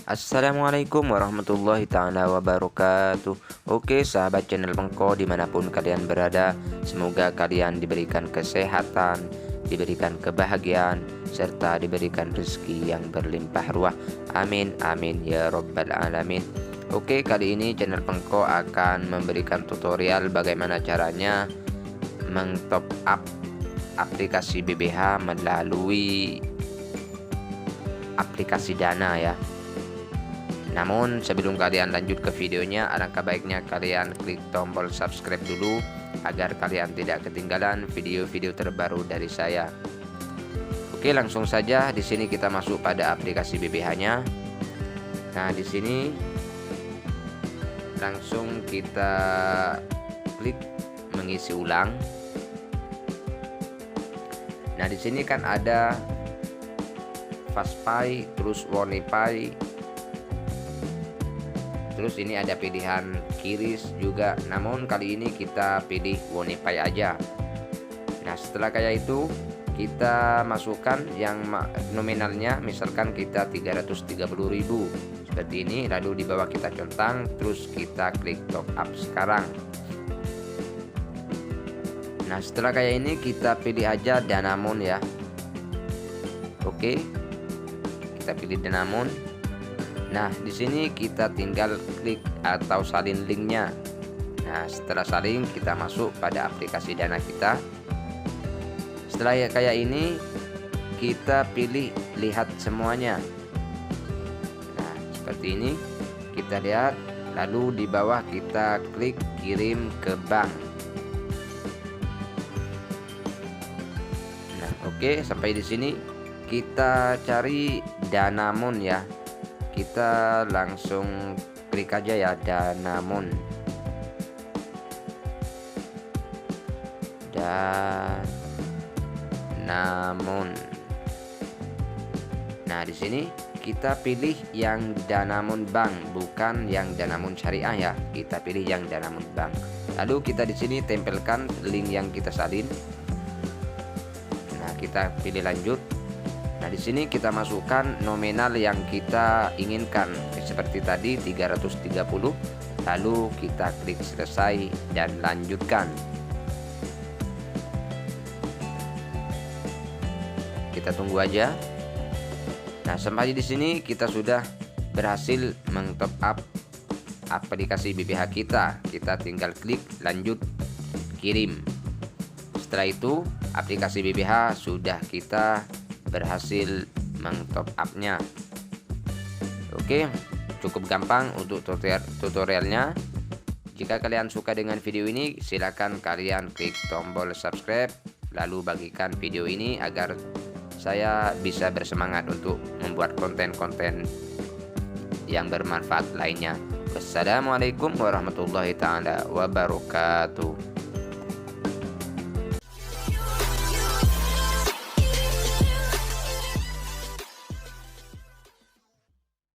Assalamualaikum warahmatullahi ta'ala wabarakatuh. Oke sahabat channel Bengko dimanapun kalian berada, semoga kalian diberikan kesehatan, diberikan kebahagiaan, serta diberikan rezeki yang berlimpah ruah. Amin amin ya robbal alamin. Oke, kali ini channel Bengko akan memberikan tutorial bagaimana caranya mengtop up aplikasi BBH melalui aplikasi Dana ya. Namun sebelum kalian lanjut ke videonya, alangkah baiknya kalian klik tombol subscribe dulu agar kalian tidak ketinggalan video-video terbaru dari saya. Oke, langsung saja di sini kita masuk pada aplikasi BBH-nya. Nah, di sini langsung kita klik mengisi ulang. Nah, di sini kan ada FastPay, terus WoneyPay. Terus ini ada pilihan QRIS juga, namun kali ini kita pilih WoneyPay aja. Nah, setelah kayak itu kita masukkan yang nominalnya, misalkan kita 330.000 seperti ini, lalu di bawah kita centang, terus kita klik top up sekarang. Nah, setelah kayak ini kita pilih aja Danamon ya. Oke, kita pilih Danamon. Nah, di sini kita tinggal klik atau salin linknya. Nah, setelah salin kita masuk pada aplikasi Dana kita. Setelah kayak ini kita pilih lihat semuanya. Nah, seperti ini kita lihat, lalu di bawah kita klik kirim ke bank. Nah, oke, sampai di sini kita cari Danamon ya. Kita langsung klik aja ya Danamon. Nah, di sini kita pilih yang Danamon Bank, bukan yang Danamon Syariah ya. Kita pilih yang Danamon Bank. Lalu kita di sini tempelkan link yang kita salin. Nah, kita pilih lanjut. Nah, di sini kita masukkan nominal yang kita inginkan seperti tadi 330. Lalu kita klik selesai dan lanjutkan. Kita tunggu aja. Nah, sampai di sini kita sudah berhasil mengtop up aplikasi BBH kita. Kita tinggal klik lanjut kirim. Setelah itu aplikasi BBH sudah kita berhasil mengtop up-nya. Oke, cukup gampang untuk tutorialnya. Jika kalian suka dengan video ini, silakan kalian klik tombol subscribe, lalu bagikan video ini agar saya bisa bersemangat untuk membuat konten-konten yang bermanfaat lainnya. Wassalamualaikum warahmatullahi taala wabarakatuh.